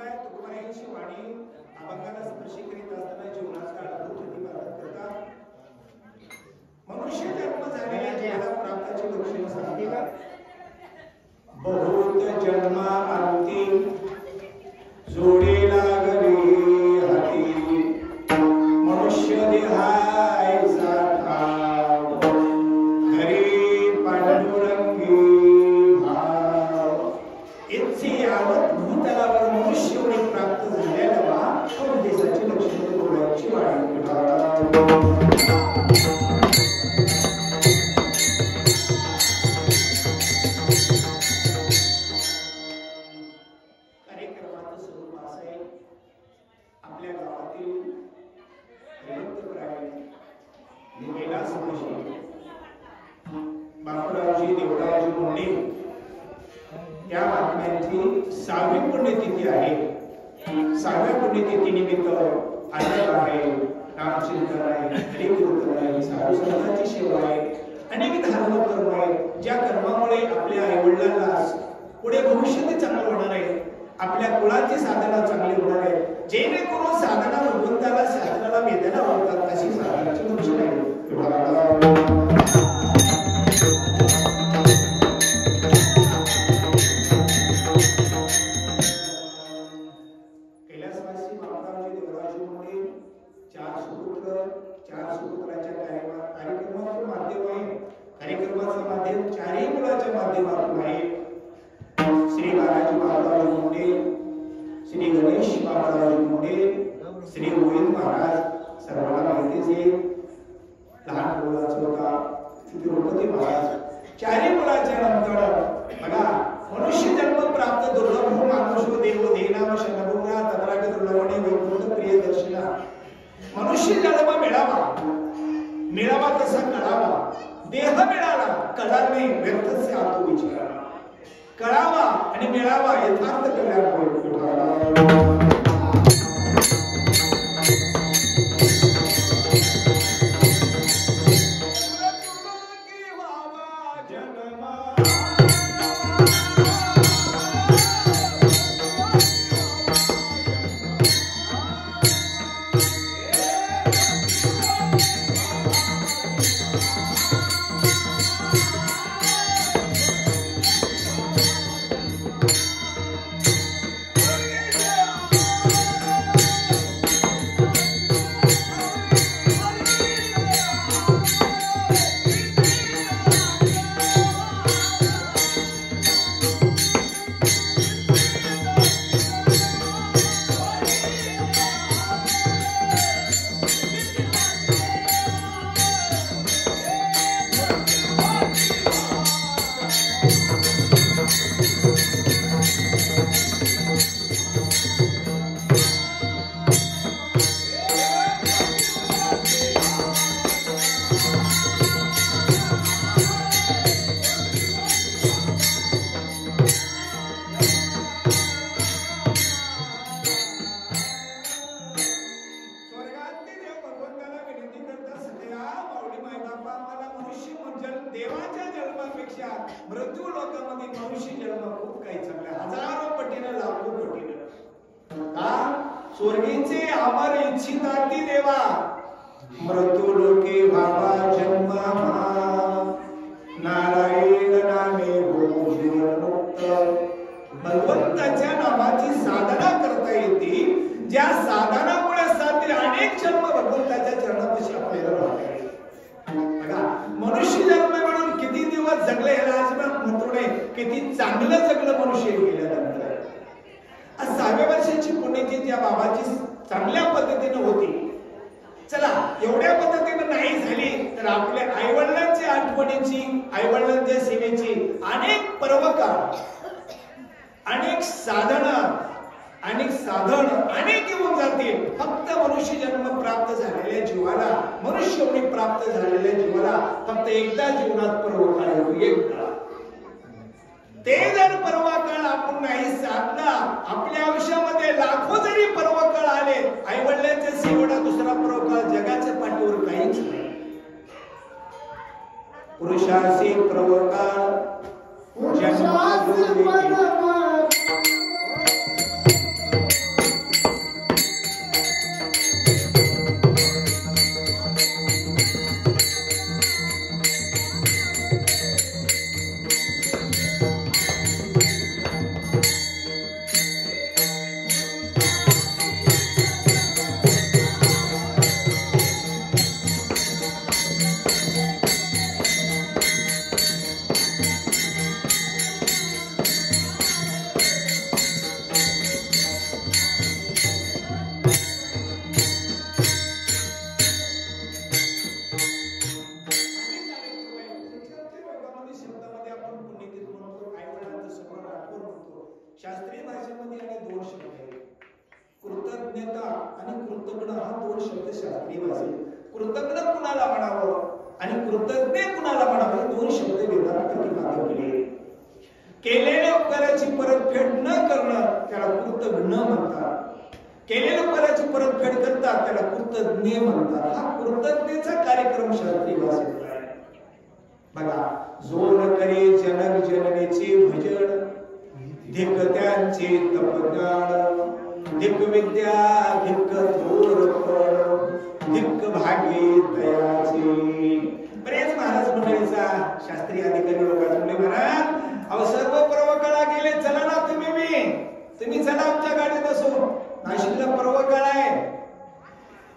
शिवाय तुकोबारायांची वाणी अभंगाला स्पर्शी करीत असताना जीवनाचा अद्भुत प्रतिपादन करतात. मनुष्य जन्म झालेल्या जीवाला प्राप्ताची लक्षणे सांगतात. बहुत जन्मा अंती जोडे लागले हाती मनुष्य देहायचा ठाव घरी पांडुरंगी भाव. इतकी यावत भूतलावर मनुष्य होणे प्राप्त झालेल्या वा देशाची लक्षणे डोळ्याची वाढी या महात्म्यांची 6वी पुण्यतिथी आहे. 6व्या पुण्यतिथी निमित्त आनंद आहे, नामचिंतन आहे, हरिकीर्तन आहे, साधू संतांची सेवा आहे, अनेक धर्म कर्म आहे. ज्या कर्मामुळे आपल्या आईवडिलांना पुढे भविष्य चांगलं होणार आहे, आपल्या कुळाची साधना चांगली होणार आहे. जेणेकरून साधना भगवंताला शास्त्राला वेदना वाटतात अशी साधनाची लक्षणे आहे. श्री गोविंद महाराज सर्वांना माहितीच आहे. लहान मुलाचा होता तिरुपती महाराज. 4ही मुलाच्या नंतर बघा मनुष्य जन्म प्राप्त दुर्लभ मानुष देव देनाम शनभुंगा तद्राग दुर्लभणे वैकुंठ प्रिय दर्शना. मनुष्य जन्म मिळावा कसा कळावा. देह मिळाला कळणार नाही व्यर्थच आतो विचार कळावा आणि मिळावा यथार्थ कल्याण होईल. मृत्यू लोकांमध्ये मनुष्य जन्म खूप काही चांगला, हजारो पटीने लाखो पटीने. का स्वर्गीचे अमर इच्छिताती देवा मृत्यू लोके भावा जन्म नारायण नामे हो जीवनमुक्त. भगवंताच्या नामाची साधना करता येते. ज्या साधनामुळे साध्य अनेक जन्म भगवंताच्या चरणापाशी आपल्याला राहतात. मनुष्य जन्म म्हणून किती दिवस जगले हे राजनाथ म्हणतो, किती चांगलं जगलं मनुष्य गेल्यानंतर. आज 6व्या वर्षाची पुण्यतिथी त्या बाबाची चांगल्या पद्धतीने होती. चला एवढ्या पद्धतीने नाही झाली तर आपल्या आईवडिलांची आठवणीची, आईवडिलांच्या सेवेची अनेक पर्वकाळ, अनेक साधना, अनेक साधन अनेक येऊन जातील. फक्त मनुष्य जन्म प्राप्त झालेल्या जीवाला, मनुष्य होणे प्राप्त झालेल्या जीवाला फक्त एकदा जीवनात पर्वकाळ येतो, एकदा. ते जर पर्वकाळ आपण नाही साधला, आपल्या आयुष्यामध्ये लाखो जरी पर्वकाळ आले, आई वडिलांच्या सेवेला दुसरा पर्वकाळ जगाच्या पाठीवर काहीच नाही. पुरुषाचे पर्वकाळ जन्म कृतज्ञता आणि कृतज्ञ हा दोन शब्द शास्त्रीय भाषेत कृतज्ञ कुणाला म्हणावं आणि कृतज्ञ कुणाला म्हणावं दोन शब्द वेदांत प्रतिपादन केले. केलेल्या उपकाराची परतफेड न करणं त्याला कृतज्ञ म्हणतात. केलेल्या उपकाराची परतफेड करतात त्याला कृतज्ञ म्हणतात. हा कृतज्ञतेचा कार्यक्रम शास्त्रीय भाषेत आहे. बघा, जो न करे जनक जननेचे भजन धिक त्यांचे तपज्ञान धिक विद्या धिक थोर फळ धिक भाग्ये दयाचे. बरेच महाराज मंडळीचा शास्त्रीय अधिकारी लोकांचे महाराज अहो सर्व पर्वकाळा गेले, चला ना तुम्ही चला आमच्या गाडीत बसू. नाशिकला पर्वकाळ आहे.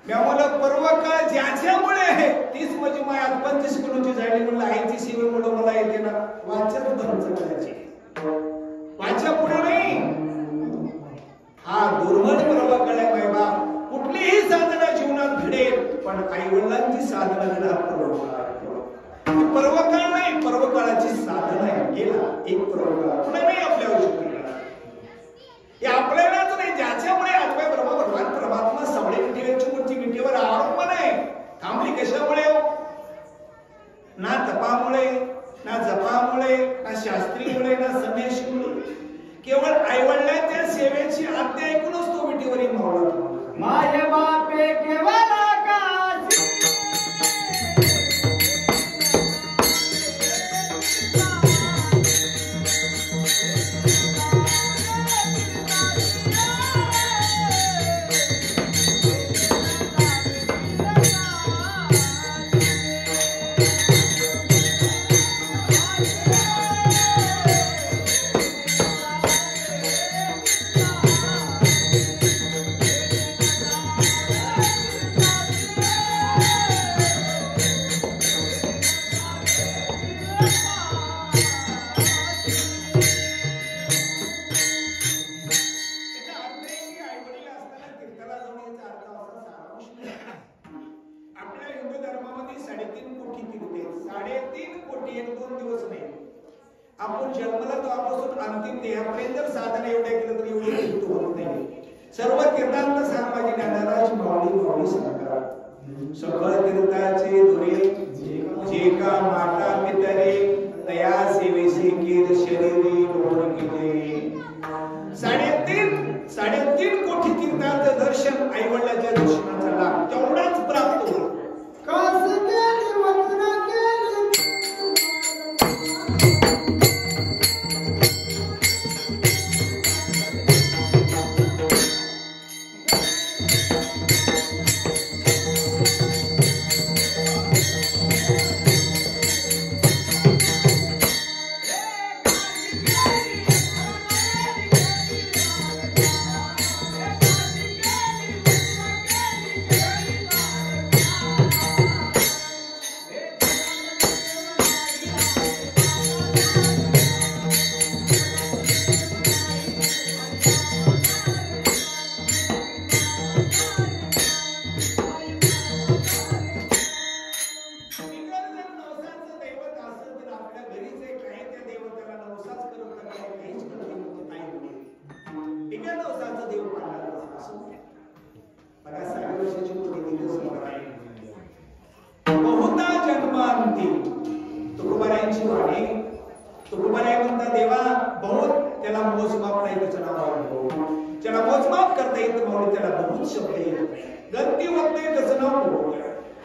मला पर्वकाळ ज्याच्यामुळे तीच माझी माय 25 किलोची झाली म्हणलं आईची सेवेमुळे मला येते ना वाचत धर्मच करायची वाच्या पुढे नाही. हा दुर्मळ पर्वकाळ आहे माय बाप. कुठलीही साधना जीवनात घडेल पण आई वडिलांची साधना घडणार पर्वकाळ नाही. पर्वकाळाची साधना आहे. गेला एक पर्वकाळ पुढे नाही आपल्या आयुष्यात. हे आपल्यालाच नाही ज्याच्यामुळे आपल्या भगवान परमात्मा सावळे विठेवरची मूर्ती विठेवर आरोपण आहे. थांबली कशामुळे? ना तपामुळे ना जपामुळे ना शास्त्रीमुळे ना संन्याशीमुळे. केवळ आईवडिलांच्या सेवेची आज्ञा ऐकूनच तो विठेवरी मावळला. माझे बापे केवळ आपण जन्मला तेव्हापासून अंतिम देहापर्यंत साधना एवढ्या केलं तरी एवढी कृत होत नाही. सर्व तीर्थांत सांग ज्ञानराज माऊली सांगतात सगळ तीर्थाचे धुरे जे का माता पितरे तया सेवेसी कीर शरीरी लोण केले. 3.5 कोटी तीर्थांचं दर्शन आईवडिलांच्या दर्शनाचा लाभ तेवढाच प्राप्त होतो.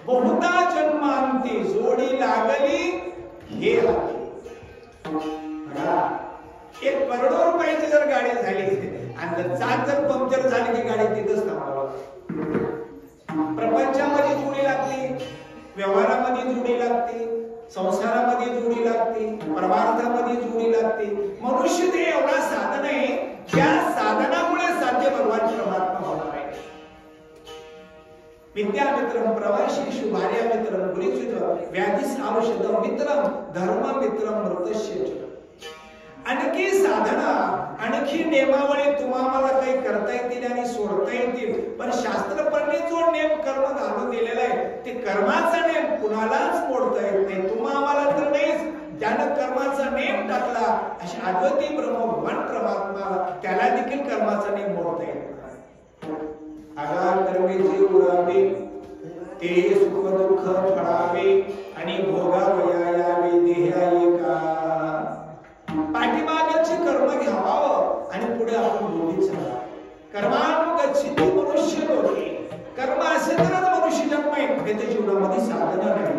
बहुता जन्मांती जोडी लागली हे 1 करोड रुपयाची जर गाडी झाली आणि चाक जर पंक्चर झाली की गाडी तिथंच थांबावं. प्रपंचामध्ये जोडी लागते, व्यवहारामध्ये जोडी लागते, संसारामध्ये जोडी लागते, परमार्थामध्ये जोडी लागते. मनुष्य ते एवढा साधन आहे ज्या साधनामुळे साध्य भगवान परमात्मा होणार आहे. विद्यामित्रम प्रवासी शुभार्यामित्रम गुरुचित्र व्याधीस औषधम मित्रम धर्म मित्रम मृतस्य. आणखी साधना आणखी नियमावली तुम्हाला काही करता येतील आणि सोडता येतील पण शास्त्रपणे जो नेम कर्म घालून दिलेला आहे ते कर्माचा नेम कुणालाच मोडता येत नाही. तुम्हाला तर नाहीच. ज्यानं कर्माचा नेम टाकला अशी अद्वैती ब्रह्म भगवान परमात्मा त्याला देखील कर्माचा नेम मोडता येत नाही. ते सुख दुःख फळावे आणि भोगावया यावे देहा एका. पाठीमागचे कर्म घ्यावं आणि पुढे आपण बोलीच राहा. कर्मानुगच्छिती मनुष्य लोके. कर्म असेल तरच मनुष्य जन्म आहे. त्याच्या जीवनामध्ये साधना नाही.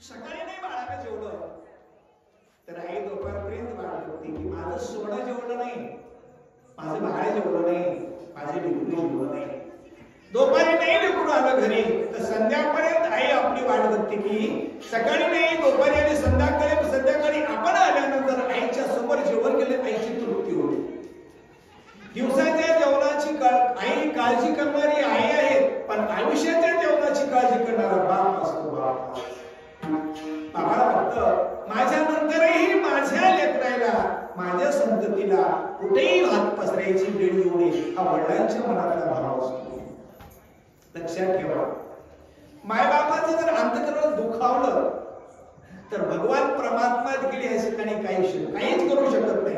सकाळी नाही बाळाला जेवलं तर आई दुपारपर्यंत वाट बघते की माझं सोनं जेवलं नाही, माझं बाळ जेवलं नाही, माझे लेकरू जेवलं नाही. दुपारी नाही लेकरू आलं घरी तर संध्याकाळपर्यंत आई आपली वाट बघते की सकाळी नाही दुपारी आणि संध्याकाळी आपण आल्यानंतर आईच्या समोर जेवण केले आईची तृप्ती होते. दिवसाच्या जेवणाची आई काळजी करणारी आई आहे, पण आयुष्याच्या जेवणाची काळजी करणारा बाप असतो. बाबाला फक्त माझ्या नंतरही माझ्या लेकराला माझ्या संततीला कुठेही हात पसरायची वेळ येऊ नये हा वडिलांच्या मनातला भाव असतो. लक्षात ठेवा, मायबापाचं जर अंतःकरण दुखावलं तर भगवान परमात्मा देखील या ठिकाणी काहीच करू शकत नाही.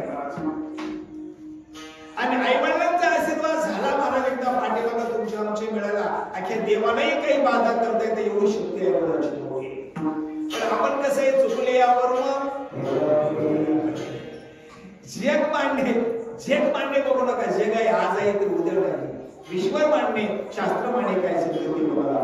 आणि आई वडिलांचा आशीर्वाद झाला महाराज एकदा पाठीमागं तुमच्या आमचे मिळाला अख्या देवालाही काही बाधा करता येते एवढी शक्ती आहे वडिलांची. पण आपण कसं आहे चुकले यावर जग मांडणे बघू नका. जग आहे आज आहे तर उद्या नाही. विश्व मांडणे शास्त्र मांडणे काय असेल ते बघा.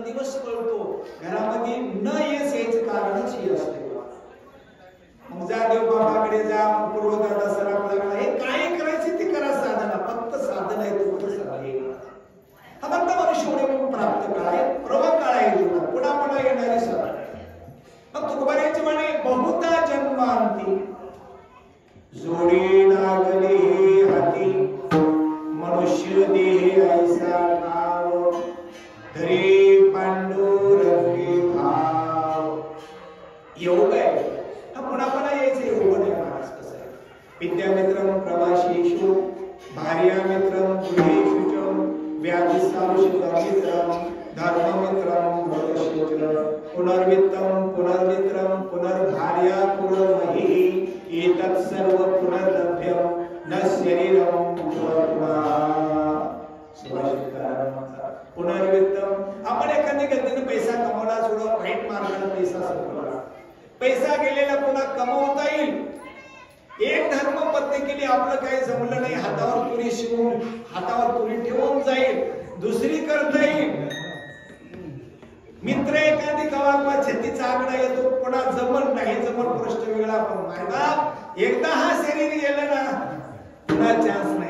दिवस कळतो घरामध्ये न यायचं कारणच हे असते. मग जा देव बाबाकडे जा पूर्वकाळा सराफला हे काय करायचे ते करा. साधना फक्त साधन आहे तो हा फक्त मनुष्य होणे प्राप्त काळ आहे. प्रवाह काळ आहे जीवनात पुन्हा पुन्हा येणारी साधन. मग तुकोबारायचे म्हणे बहुता जन्मांती जोडी लागले हाती मनुष्य देह ऐसा नाव धरे पांडुरंगी भाव योग आहे हा पुन्हा यायचं योग नाही महाराज. कसं आहे विद्यामित्रम प्रवासीषु भार्यामित्रम गृहेषु व्याधिसानुषितमित्रम धर्ममित्रम भवशेत्र पुनर्वित्तम पुनर्मित्रम पुनर्भार्या पुनर्मही एतत् सर्व पुनर्लभ्यम न शरीरम पुनर्वित्तम. आपण एखाद्या गतीने पैसा कमवला सोडा वाईट मार्गाने पैसा संपवला, पैसा गेलेला पुन्हा कमवता येईल. एक धर्म पत्नी केली आपलं काही जमलं नाही, हातावर तुरी शिवून हातावर तुरी ठेवून जाईल, दुसरी करता येईल. मित्र एखादी कवा छत्तीचा आकडा येतो, पुन्हा जमत नाही, जमत प्रश्न वेगळा. पण मायदा एकदा हा शरीर गेलं ना पुन्हा चान्स नाही.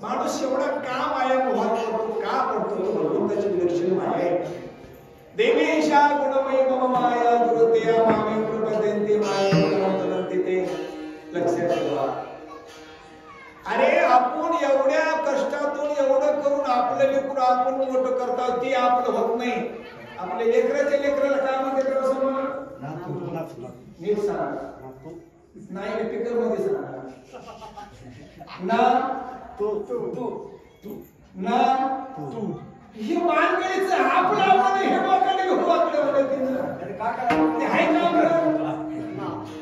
माणूस एवढा का माया मोहात पडतो, का पडतो? भगवंताची विलक्षण माया आहे. देवेशा गुणमयी मम माया दुर्तया मामे प्रपद्यन्ते माया ते लक्षात ठेवा. अरे आपण एवढ्या कष्टातून एवढं करून आपलं लेकरू आपण मोठं करतात, ते आपलं होत नाही. आपल्या लेकराच्या लेकराला काय म्हणते नीट सांगा. नाही पिकर मध्ये सांगा ना तू ना तू हे मानगायचं आपलं आपण हे वाकडे घेऊ वाकडे बोलायचं ते आहे का बरं?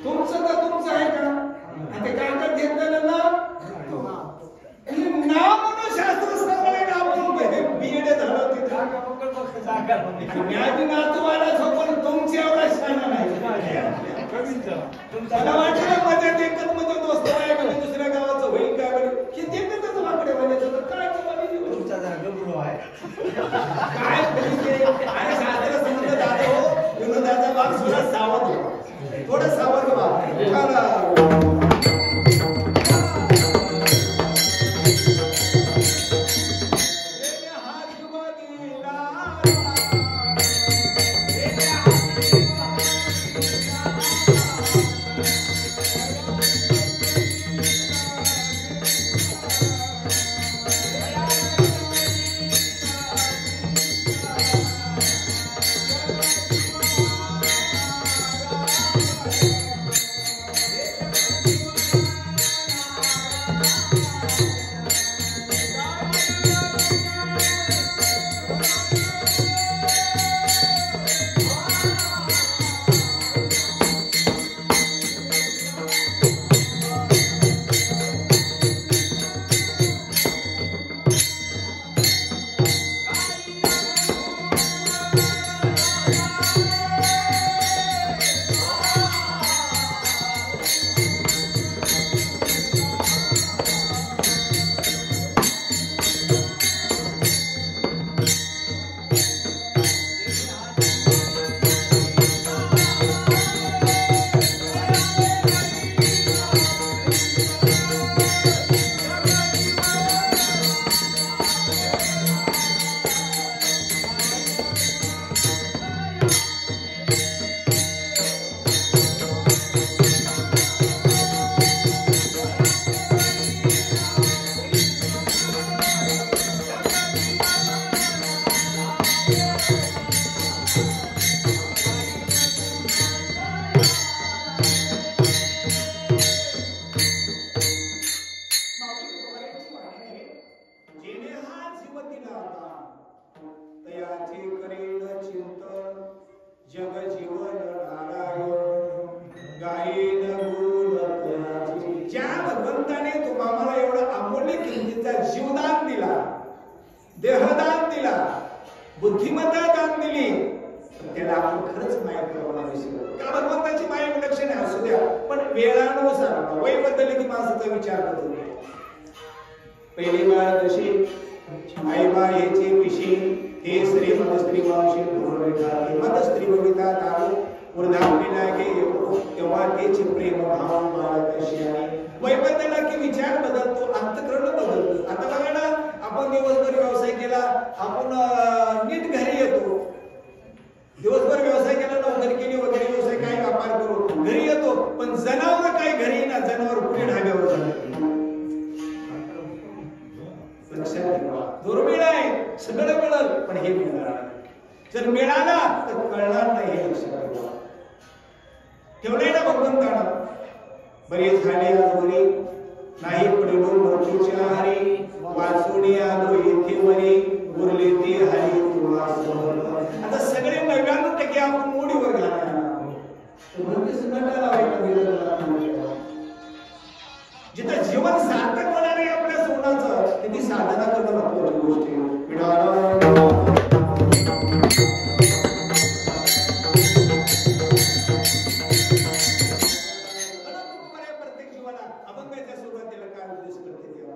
तुमचं तर तुमचं आहे का? आणि ते कागद घेतलेलं ना म्हणून शास्त्र सांगणे ना आपण बीएड झालं तिथे मी नातू आला पण तुमची एवढा शाना नाही. मला वाटलं मजा देखत मध्ये दोस्त आहे म्हणजे दुसऱ्या गावाचं होईल काय बरं की देखतच वाकडे बोलायचं तर काय तुमचा जागरूक आहे काय आणि शास्त्र समजत दादा हो विनोदाचा भाग सुद्धा सावध हो, थोडं सावध व्हा. देहदान दिला, बुद्धिमत्ता दान दिली, त्याला आपण खरंच माया प्रमाण दिसलो. का भगवंताची माया विलक्षण आहे असू द्या, पण वेळानुसार वय बदलले की माणसाचा विचार बदलतो. पहिली बाळ कशी आई बाळेचे पिशी हे श्रीमद स्त्री वंशी पूर्वविता मत स्त्री भविता ताऊ वृद्धापे लागे तेव्हा तेचे प्रेम भाव बाळकाशी आणि वय बदलला की विचार बदलतो, अंतःकरण बदलतो. आता बघा ना, आपण दिवसभर व्यवसाय केला, आपण नीट घरी येतो, दिवसभर व्यवसाय केला, नोकरी केली वगैरे, व्यवसाय काय व्यापार करू घरी येतो, पण जनावर काय घरी ना, जनावर पुढे ढाब्यावर जातात. लक्षात ठेवा, दुर्मिळ आहे, सगळं मिळेल पण हे मिळणार नाही. जर मिळाला तर कळणार नाही, हे लक्षात ठेवा. ठेवलंय ना भगवंतानं. बरे झाले आजवरी नाही पडलो मृत्यूच्या हारी, वाचुनी आलो येथे वरी उरले ते हरी तुला समर्पण. आता सगळे 99% आपण मोडीवर घालणार, जिथं जीवन सार्थक होणार आहे आपल्या सोनाचं, तिथे साधना करणं महत्वाची गोष्ट आहे. प्रत्येक जीवाला अभंगाच्या सुरुवातीला काय उद्देश करते तेव्हा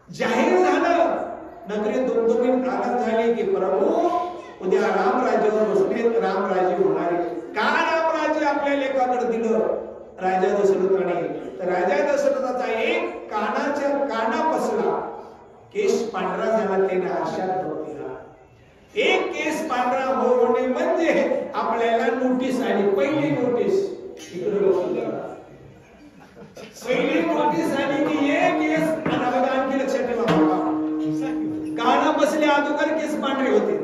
जाहीर झालं, नगरी दुमदुमीत आनंद झाले की प्रभू उद्या राम राज्यावर योजनेत रामराजे होणारे. का रामराजे आपल्या लेखाकडे दिलं राजा दशरथाने? तर राजा दशरथाचा एक कानापासला केस पांढरा झाला, त्याने आशात नव्हती. एक केस पांढरा होणे म्हणजे आपल्याला नोटीस आली. पहिली नोटीस पहिली नोटीस आली की एक केस. आणखी लक्षात ठेवा, काना बसले अगोदर केस पांढरे होते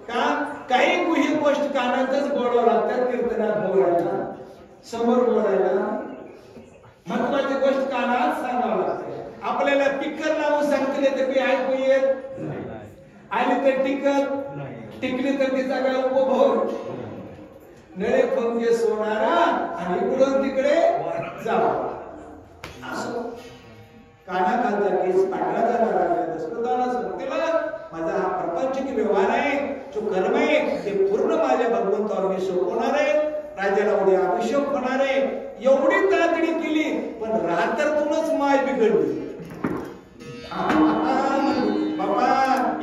का? काही गुह्य गोष्ट कानातच बोलावं लागतात. कीर्तनात बोलायला, समोर बोलायला, महत्वाची गोष्ट कानात सांगावं लागते. आपल्याला टिकर लावून सांगतील तर मी ऐकू येत आणि ते टिकली तर तिचा काय उपभोग? नळे पंखे सोनारा आणि इकडून तिकडे जावा. असं कानाखालचा केस पांढरा झाला राजा दशरथाला सांगतेला, माझा हा प्रपंचिक व्यवहार आहे, जो कर्म आहे ते पूर्ण माझ्या भगवंतावर मी सोपवणार आहे. राजाला उद्या अभिषेक होणार आहे. एवढी तातडी केली, पण रात्रीतूनच माय बिघडली. बाबा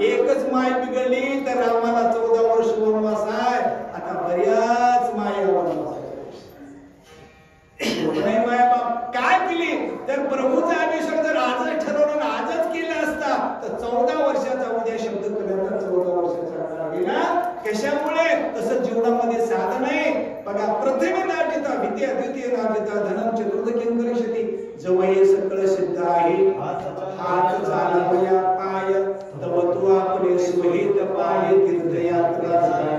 एकच माय बिघडली तर रामाला 14 वर्ष वनवास आहे. आता बऱ्याच माया वनवास नाही. माया बाप काय केली? तर प्रभूचा अभिषेक जर आजच ठरवलं, आजच केला असता तर 14 वर्षाचा उद्या शब्द केल्यानंतर 14 वर्षाचा गेला. कशामुळे? तसं जीवनामध्ये साधन आहे बघा. प्रथमे नाटिता विद्या द्वितीय नाटिता धनम चतुर्थ केंद्रशती जवये सकळ सिद्ध आहे. हात चालवया पाय तव तू आपले सुहित पाय तीर्थयात्रा जाय.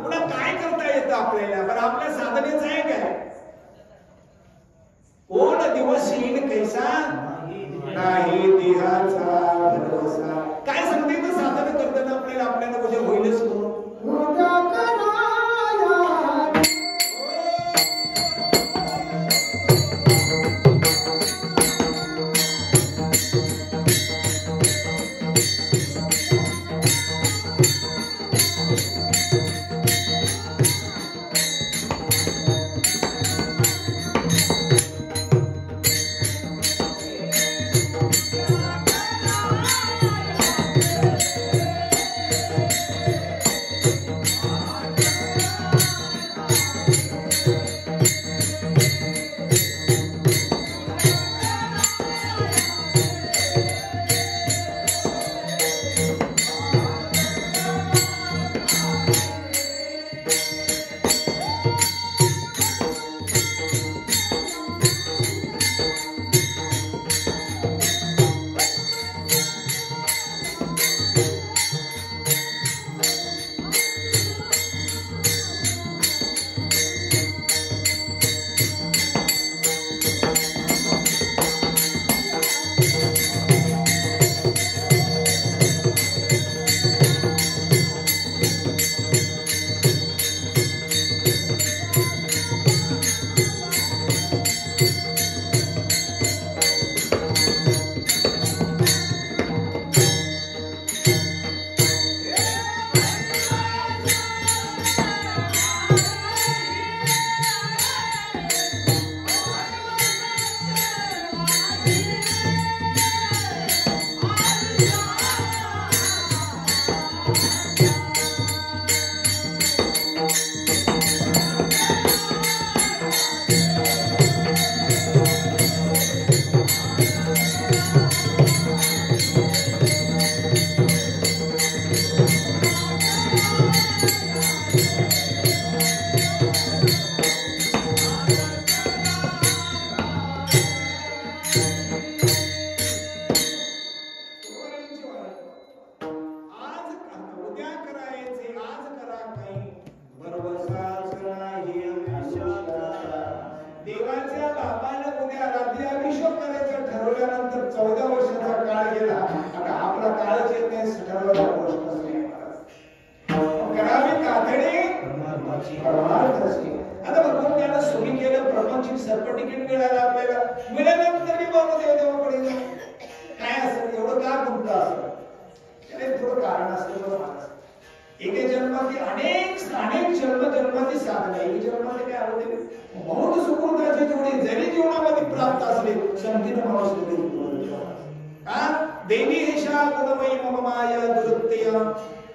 पुन्हा काय करता येतं आपल्याला? पण आपल्या साधनेच आहे काय? कोण दिवस येईल कैसा नाही देहाचा भरवसा. काय सांगते तर साधन करताना आपल्याला उद्या होईलच म्हणून.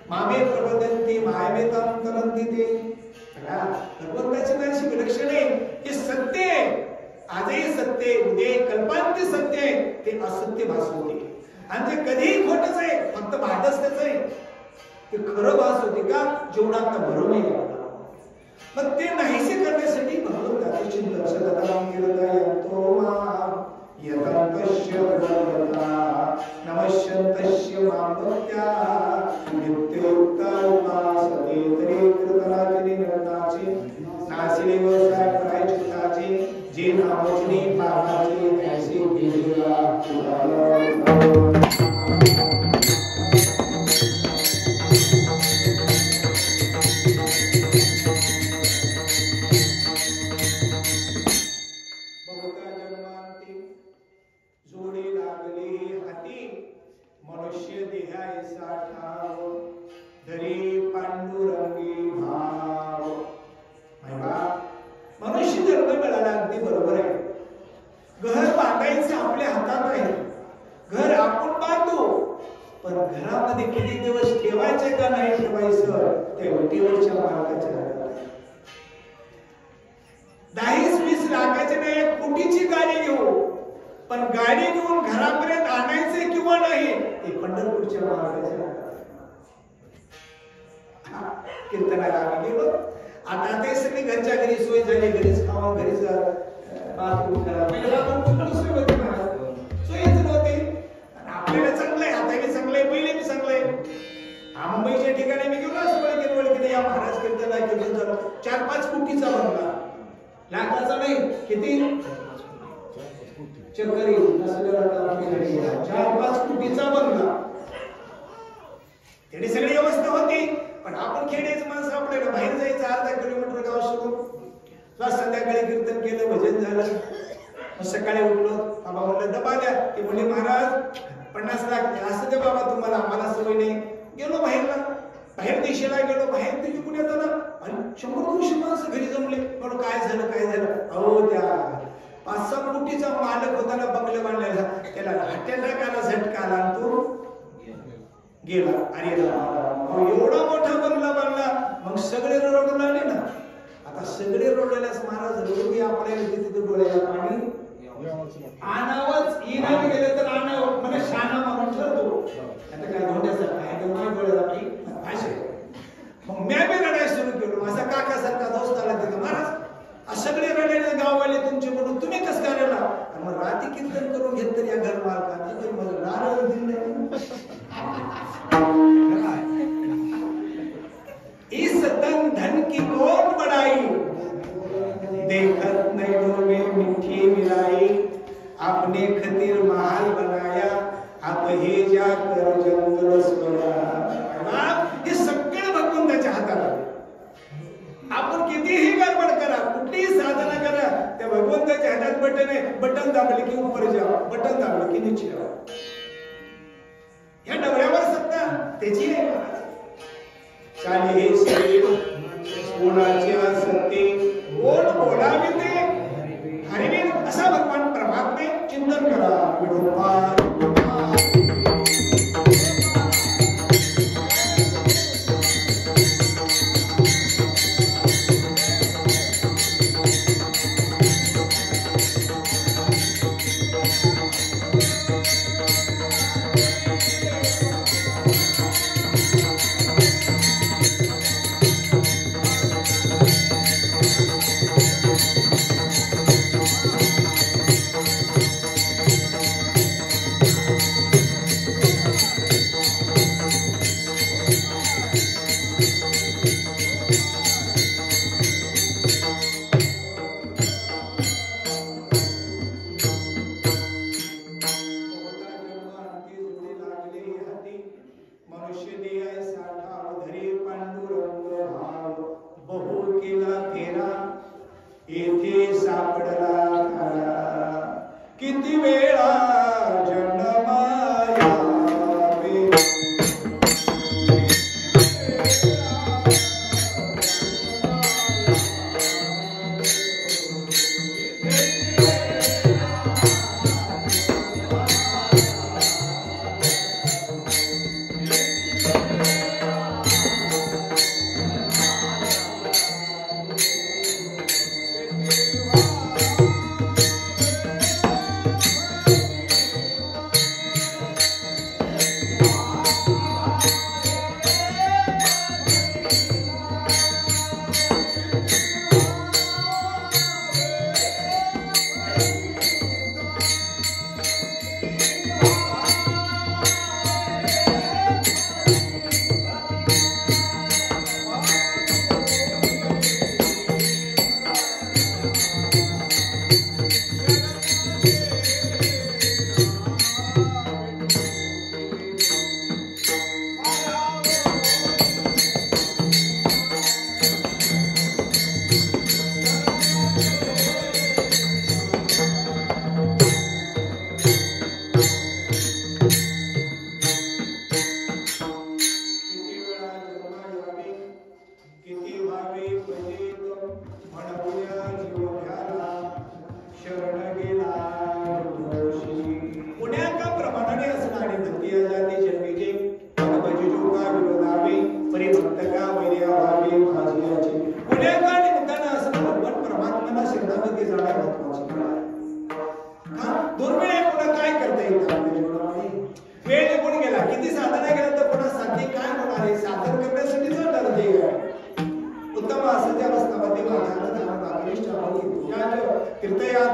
मामे प्रबोधन्ति मायमेतां तरन्ति ते. भगवंताची नाशी विलक्षण आहे हे सत्य आहे. आजही सत्य आहे, उद्या कल्पांती सत्य आहे, ते असत्य भासवते. आणि ते कधीही खोटच आहे, फक्त भातच त्याच आहे. ते खरं भास होते का जीवनात भरून नाही. मग ते नाहीसे करण्यासाठी भगवंताचे चिंतन सततम कीर्तयन्तो मां यतन्तस्य भगवता नमस्यन्तस्य मां भक्त्या नित्योक्ता उपासते तरी कीर्तनाचे निरंताचे नासिले व्यवसाय प्रायश्चित्ताचे जे नामोचने पापाचे ऐसे केलेला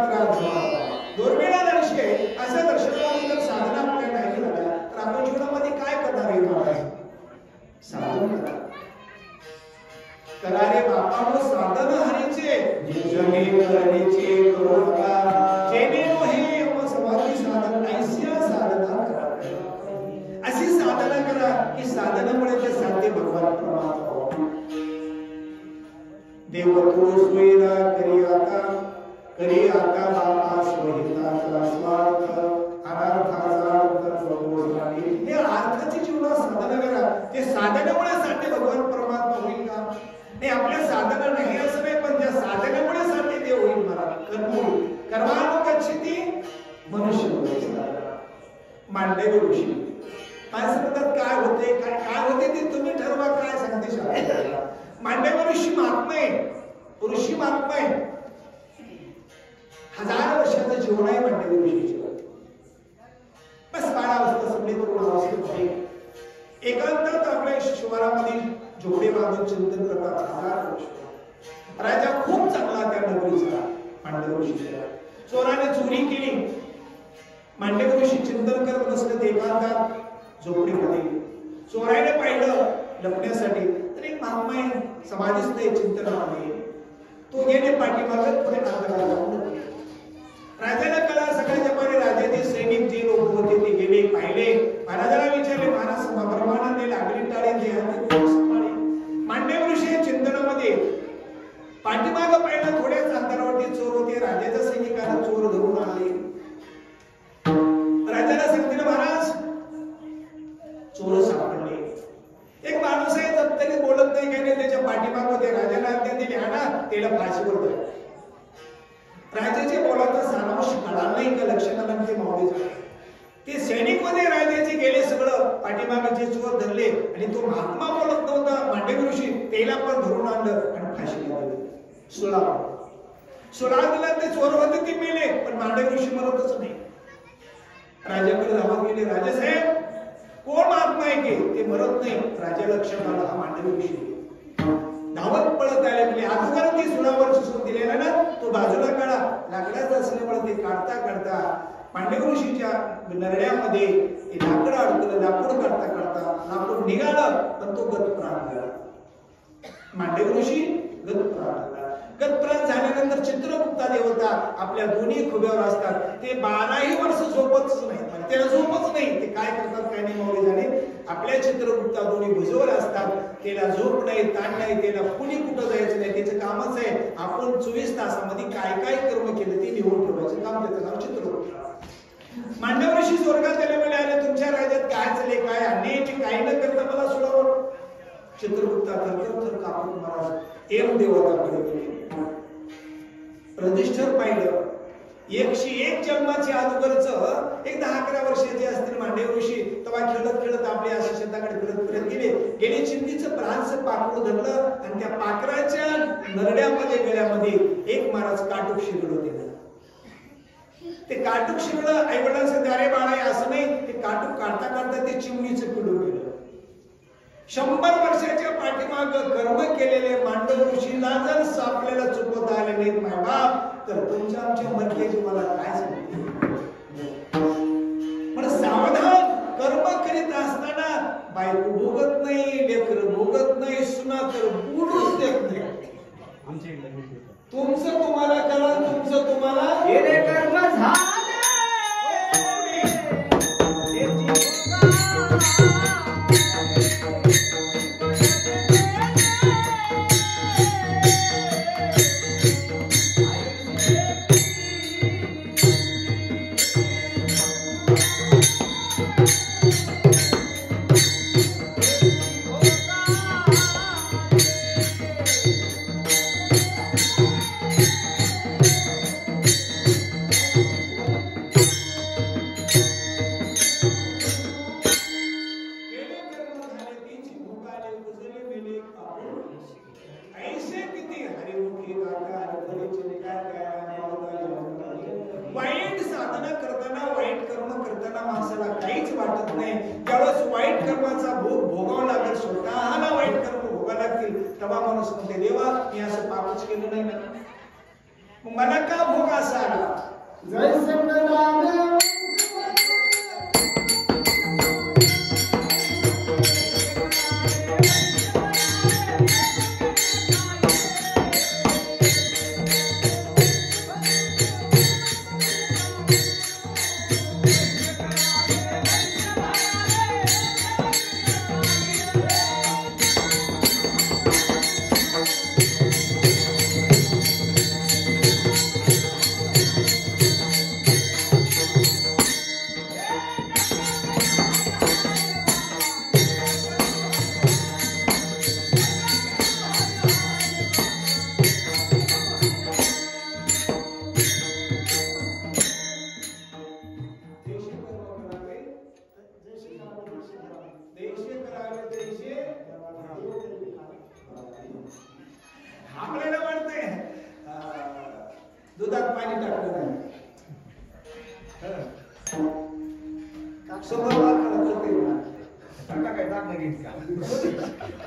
बघा दुर्मिळा दर्शे असं दर्शनामध्ये जर साधना आपल्या नाही झाल्या तर आपण जीवनामध्ये काय करणार आहे महाराज? साधन करा. करा रे बापा साधन हरीचे जगे करणेचे करू नका जेणे हे समाधी साधन ऐसिया साधना करा. अशी साधना करा की साधनामुळे ते साध्य भगवान परमात्मा देव तो स्वेरा करी आता बापा स्वहिताचा स्वार्थ अनर्थाचा अर्थ हे अर्थाची जीवनात साधना करा. ते साधनामुळे साध्य भगवान परमात्मा होईल का? नाही आपल्या साधना नाही असं नाही पण त्या साधनामुळे साध्य देव होईल. मला कर्मानुगच्छति मनुष्य मांडवी ऋषी माझ्या काय होते काय होते ते तुम्ही ठरवा. काय सांगते मांडवी ऋषी ऋषी महात्मा आहे. 1000 वर्षाचं जीवन आहे मांडवी ऋषीचे. बस 12 वाजता समजे अवस्थेत एकांतात आपल्या शिवारामध्ये झोपडे बांधून चिंतन करतात 1000 वर्ष. राजा खूप चांगला त्या नगरीचा मांडवी ऋषीचा. चोराने चोरी केली. मांडवी ऋषी चिंतन करत बसले एकांतात झोपडीमध्ये. चोराने पाहिलं लपण्यासाठी तर एक महात्मा समाधीस्थ चिंतनामध्ये तो गेले पाठीमागत पुढे नांदगाला जाऊन राजाला कळा. सकाळच्या पारी राजाचे सैनिक जे लोक होते ते गेले पाहिले. महाराजाला विचारले महाराज ब्रह्मानंदे लागली टाळे मांडवी ऋषी चिंतनामध्ये पाठीमाग पाहिलं थोड्याच अंतरावरती चोर होते. राजाच्या सैनिकांना चोर धरून आले. राजाला सांगितलं महाराज चोर सापडले. एक माणूस आहे तरी बोलत नाही काही नाही त्याच्या पाठीमाग होते. राजाला आज्ञा दिली आणा त्याला फाशीवर द्या. राजाचे बोलाचा सारांश कळाला नाही का लक्षात ते मावळे ते सैनिक मध्ये राजाचे गेले सगळं पाठीमागचे चोर धरले आणि तो महात्मा बोलत नव्हता मांडवी ऋषी त्याला पण धरून आणलं आणि फाशीला दिलं. सुळा दिला. ते चोर होते ते मेले पण मांडवी ऋषी मरतच नाही. राजाकडे धावत गेले. राजासाहेब कोण महात्मा आहे की ते मरत नाही. राजा लक्षात आला हा मांडवी ऋषी. धावत पळत आले म्हणजे अगोदर ते सुळावर सुसून दिलेला ना तो बाजूला काढा. लाकडाचं असल्यामुळे ते काढता काढता मांडवी ऋषीच्या नरड्यामध्ये ते लाकड अडकलं. लाकूड काढता काढता लाकूड निघालं पण तो गतप्राण झाला. मांडवी ऋषी गतप्राण झाला. गतप्राण झाल्यानंतर चित्रगुप्ता देवता आपल्या दोन्ही खुब्यावर असतात. ते 12ही वर्ष झोपतच नाही. त्याला झोपच नाही. ते काय करतात काय नाही मावळे झाले. आपल्या चित्रगुप्ता दोन्ही भुजवर असतात. त्याला झोप नाही ताण नाही. त्याला कुणी कुठं जायचं नाही. त्याचं कामच आहे आपण 24 तासामध्ये काय काय कर्म केलं ते लिहून ठेवायचं काम. त्याचं नाव चित्रगुप्ता. मांडवी ऋषी स्वर्गात गेल्यामुळे आले. तुमच्या राज्यात काय चालले काय अन्याय काही न करता मला सोडावं. चित्रगुप्ता थरथर कापून महाराज एम देवताकडे गेले. प्रतिष्ठर पाहिलं 101 जन्माचे अगोदरच एक 10-11 वर्षाचे असतील मांडवी ऋषी तेव्हा खेळत खेळत आपल्या अशा शेताकडे फिरत गेले चिंतीचं प्राणचं पाखरू धरलं आणि त्या पाखराच्या नरड्यामध्ये गळ्यामध्ये एक महाराज काटूक शिरलं होते. ते काटूक शिरलं. आई वडिलांना सांगते अरे बाळा असं नाही. ते काटूक काढता काढता ते चिमणीचं पिडून गेलं. 100 वर्षाच्या पाठीमाग कर्म केलेले मांडवी ऋषीला जर आपल्याला चुकवता आले नाहीत माय बाप तर तुमच्या आमच्या मर्यादेची मला काय सांगते. पण सावधान कर्म करीत असताना बायको भोगत नाही लेकर भोगत नाही सुना तर बोलूच देत नाही. तुमचं तुम्हाला करा तुमचं तुम्हाला कर्म झाले. वाईट साधना करताना वाईट कर्म करताना माणसाला काहीच वाटत नाही. ज्यावेळेस वाईट कर्माचा भोग भोगावा लागेल स्वतःला वाईट कर्म भोगावे लागतील तेव्हा माणूस म्हणते देवा मी असं पापच केलं नाही ना मला का भोग असा आला.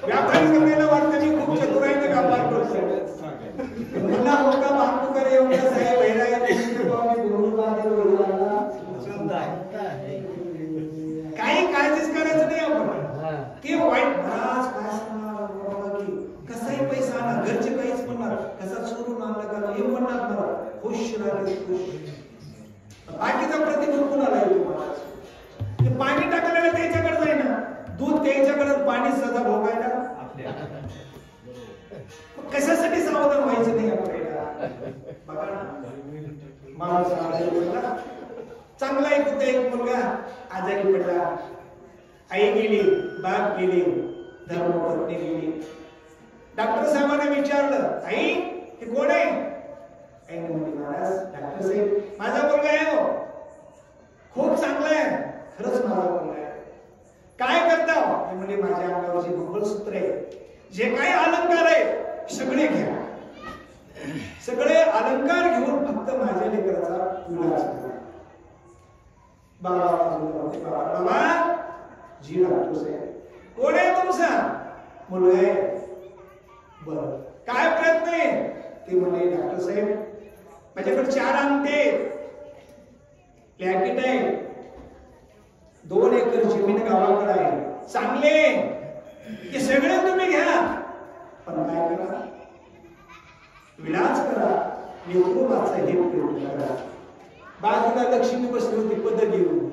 व्यापारी करण्याला वाटतं मी खूप चतुराईने व्यापार करतो. पुन्हा मोठा बापू करे एवढं साहेब भैराय काही काळजीच करायचं नाही आपण. ते वाईट महाराज काय सांगणार कसाही पैसा आणा, घरचे काहीच म्हणणार, कसा चोरून आणला का हे म्हणणार मला खुश राहते खुश. बाकीचा प्रतिभूत कुणाला येतो महाराज? ते पाणी टाकलेलं त्याच्याकडे जाईल ना, दूध त्याच्याकडे, पाणी सदा भोगायला. कशासाठी सावधान व्हायचं नाही आपल्याला? बघा ना, माणूस चांगला एक होता, एक मुलगा आजारी पडला, आई गेली, बाप गेली, धर्मपत्नी गेली. डॉक्टर साहेबांना विचारलं, आई हे कोण आहे? आई म्हणली, महाराज डॉक्टर साहेब माझा मुलगा आहे, हो खूप चांगला आहे, खरंच माझा मुलगा आहे. काय करता? ते म्हणजे माझ्या अंगावर जे मंगळसूत्र आहे, जे काही अलंकार आहे सगळे घ्या, सगळे अलंकार घेऊन फक्त माझ्या लेकराचा विलास करा. बाबा बाबा जी डॉक्टर साहेब कोण आहे तुमचा मुलगा आहे? बरं काय प्रयत्न आहे? ते म्हणे डॉक्टर साहेब माझ्याकडे 4 अंगठे, लॅकेट आहे, 2 एकर जमीन गावाकडे आहे, चांगले हे सगळे तुम्ही घ्या, पण काय करा? विलास करा, लेकरूबाचा हे प्रयोग करा. बाजूला लक्ष्मी बसली होती पद घेऊन,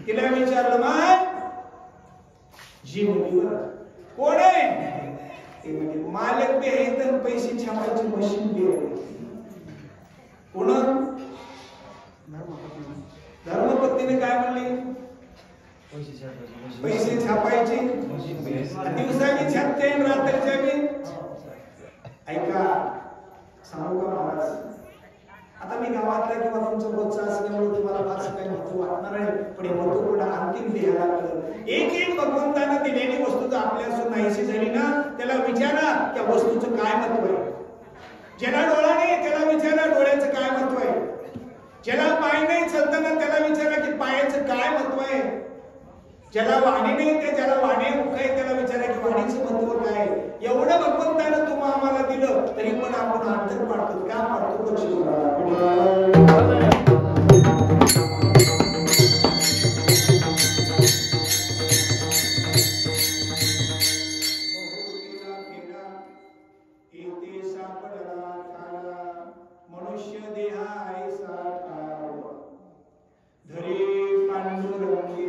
तिला विचारलं मग जी मुलीवर कोण आहे? ते म्हणजे मालक बी आहे तर पैसे छापायची मशीन बी आहे. कोण? धर्मपत्नीने काय म्हणली? पैसे छापायचे दिवसाची छापते रात्रीच्या बी. ऐका सांगू का महाराज, आता मी गावातला किंवा तुमचं रोजचं असल्यामुळे तुम्हाला फारसं काही महत्व वाटणार आहे, पण हे महत्व पुढे अंतिम द्यायला लागलं. एक एक भगवंतानं दिलेली वस्तू जर आपल्यासून नाहीशी झाली ना, त्याला विचारा त्या वस्तूचं काय महत्व आहे. ज्याला डोळा नाही त्याला विचारा डोळ्याचं काय महत्व आहे. ज्याला पाय नाही चालताना त्याला विचारा की पायाचं काय महत्व आहे. ज्याला वाणी नाही ते ज्याला वाणी मुख आहे त्याला विचारा की वाणीचं महत्व काय. एवढं भगवंतानं तुम्हा आम्हाला दिलं तरी पण आपण अंतर पाडतो. का पाडतो? पक्षी मनुष्य देहायसा धरे पांडुरंगी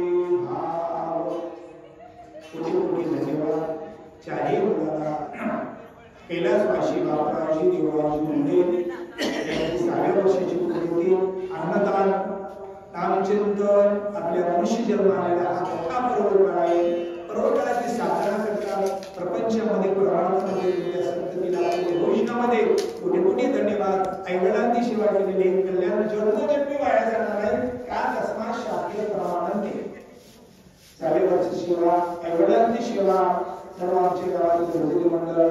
भाव. कोटी कोटी धन्यवाद चारी मुलाला कैलासवासी बापराजी देवराजी मुंडे यांची 6व्या वर्षाची पूर्ती अन्नदान नामचिंतन आपल्या मनुष्य जन्माला हा मोठा पर्वकाळ आहे. पर्वकाळाची साधना करतात प्रपंचामध्ये परमार्थामध्ये त्या संततीला भविष्यामध्ये कोटी कोटी धन्यवाद. ऐवढांची सेवा केलेली कल्याण जन्मोजन्मी वाया जाणार आहे. का तस्मा शास्त्रीय प्रमाणांते 6व्या वर्षाची सेवा, ऐवढांची सेवा सर्व आमचे गावातील भजनी मंडळ,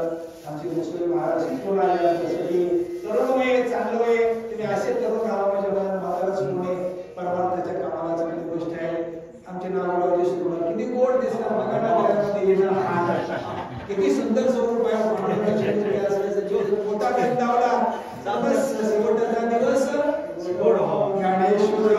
आमचे मुस्लिम महाराज शिकून आलेल्यासाठी तरुण वय चांगलं वय तुम्ही असे तरुण गावामध्ये महाराज होणे परमार्थाच्या कामाला चांगली गोष्ट आहे. आमचे नावरावजी सुरू किती गोड दिसतात बघा ना, किती सुंदर स्वरूप आहे. मोठा भेद लावला बस शेवटचा दिवस ज्ञानेश्वर.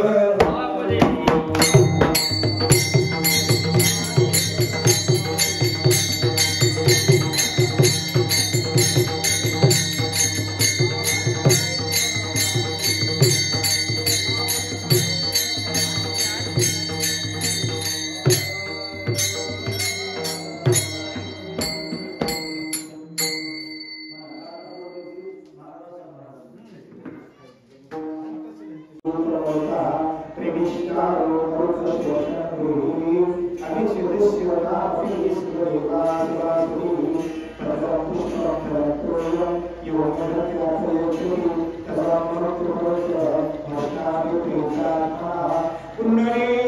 पुनरे